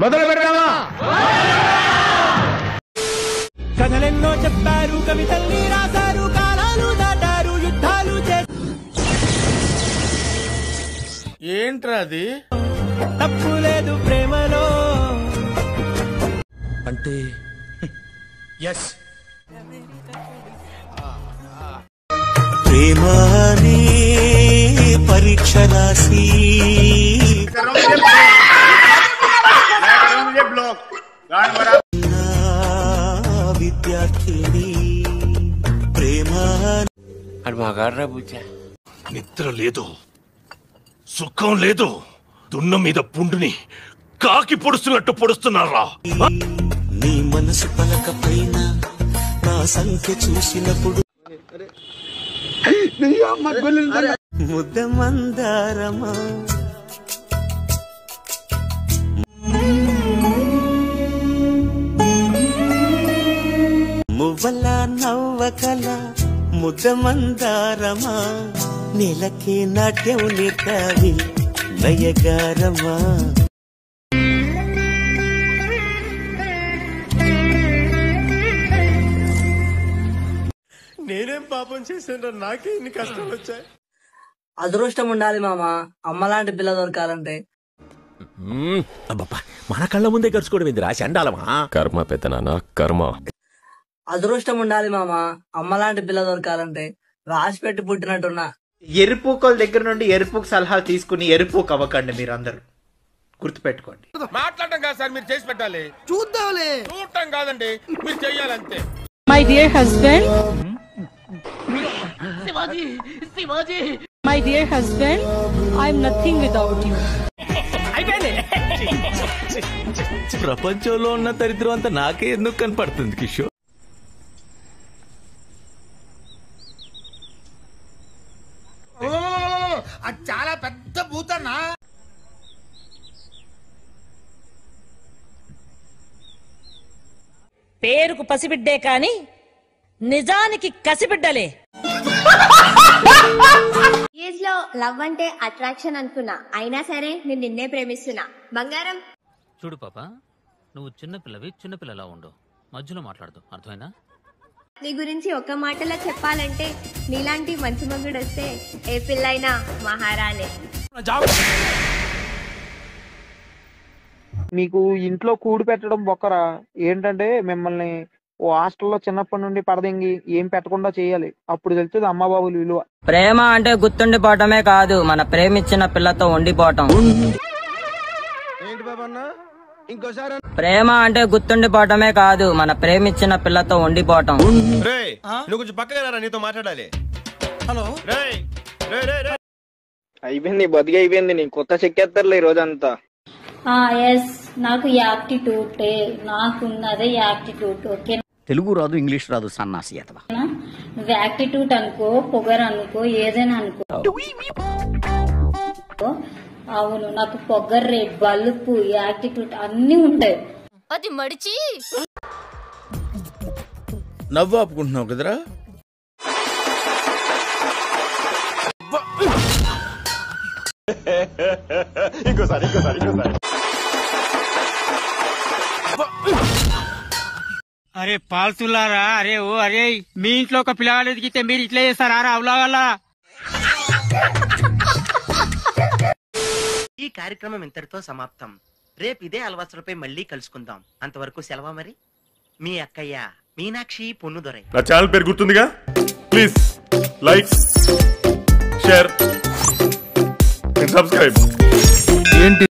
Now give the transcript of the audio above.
మొదలు పెడదామా? కథలెన్నో చెప్పారు, కవితల్ని రాశారు, కాలాలు దాటారు, యుద్ధాలు ఏంట్రా అది? తప్పు లేదు ప్రేమలో అంటే ఎస్ ప్రేమనే పరీక్ష రాసి విద్యార్థిని ప్రేమ అది బాగా బుజ్జా. నిద్ర లేదు, సుఖం లేదు, దున్న మీద పుండుని కాకి పొడుస్తున్నట్టు పొడుస్తున్నారా? నీ మనసు పలక పైన నా సంఖ్య చూసినప్పుడు ముద్ద మందారమా మువ్వల నవ్వకల ముద్ద మందారమా నెలకే నాట్యం నేర్తావి నయగారమా. నేనేం పాపం చేశాను, నాకే ఇన్ని కష్టాలు వచ్చాయి. అదృష్టం ఉండాలి మామ, అమ్మలాంటి పిల్ల దొరకాలంటే. అబ్బబ్బా, మన కళ్ళ ముందే గడుచుకోవడం ఏందిరా చండాలమా? కర్మ పెద్దనాన్న కర్మ. అదృష్టం ఉండాలి మామ, అమ్మలాంటి పిల్ల దొరకాలంటే. రాసి పెట్టి పుట్టినట్టున్నా. ఎరుపుకోల దగ్గర నుండి ఎరుపుకు సలహాలు తీసుకుని ఎరుపుకు అవ్వకండి, మీరందరూ గుర్తుపెట్టుకోండి. మాట్లాడటం కాదు సార్, మీరు చేసి పెట్టాలి. చూద్దాంలే, చూడటం కాదండి, మీరు చెయ్యాలంతే. My dear husband, my dear husband, I'm nothing without you. ప్రపంచంలో ఉన్న దరిద్రం అంతా నాకే ఎందుకు కనపడుతుంది కిషోర్? అది చాలా పెద్ద భూతన్నా. పేరుకు పసిబిడ్డే కాని నిజానికి కసిబిడ్డలే. ఏజ్ లో లవ్ అంటే అట్రాక్షన్ అనుకున్నా, అయినా సరే నేను నిన్నే ప్రేమిస్తున్నా బంగారం. చూడు పాప, నువ్వు చిన్నపిల్లవి, చిన్నపిల్లలా ఉండు, మధ్యలో మాట్లాడదు, అర్థమైనా? నీ గురించి ఒక్క మాటలో చెప్పాలంటే, నీలాంటి మంచి మగుడు వస్తే ఏ పిల్లైనా మహారాణి. మీకు ఇంట్లో కూడి పెట్టడం బొక్కరా. ఏంటంటే మిమ్మల్ని ఓ హాస్టల్లో చిన్నప్పటి నుండి పడదెంగి ఏం పెట్టకుండా చేయాలి, అప్పుడు తెలుస్తుంది అమ్మ బాబుల విలువ. ప్రేమ అంటే గుర్తుండిపోవటమే కాదు, మన ప్రేమించిన పిల్లతో ఉండిపోవటం. ప్రేమ అంటే గుర్తుండిపోవటమే కాదు, మన ప్రేమించిన పిల్లతో ఉండిపోవటం. నువ్వు కొంచెం పక్కగా రా, నీతో మాట్లాడాలి. హలో, అయిపోయింది, బతికి అయిపోయింది. నీ కొత్త చెక్కేస్తారులే ఈ రోజంతా. ఎస్, నాకు యాక్టిట్యూడ్, నాకున్నదే యాక్టిట్యూడ్. ఓకే, తెలుగు రాదు, ఇంగ్లీష్ రాదు, సన్నాసి అతవా. నువ్వు యాక్టిట్యూడ్ అనుకో, పొగరు అనుకో, ఏదైనా అనుకో. అవును, నాకు పొగర్రే, బలుపు, యాక్టిట్యూడ్ అన్ని ఉంటాయి. అది మడిచి నవ్వు ఆపుకుంటున్నావు కదరా? ఇంకోసారి. అరే పాల్తులారా, అరే ఓ అరే, మీ ఇంట్లో ఒక పిల్లగాడు ఎదిగితే మీరు ఇట్లా చేస్తారా? అవలాగల్లా. ఈ కార్యక్రమం ఇంతటితో సమాప్తం. రేపు ఇదే అలవాసులపై మళ్ళీ కలుసుకుందాం. అంతవరకు సెలవు మరి. మీ అక్కయ్య మీనాక్షి పొన్నుదొరై. నా ఛానల్ పేరు గుర్తుందిగా? Please like, share and subscribe. ఏంటి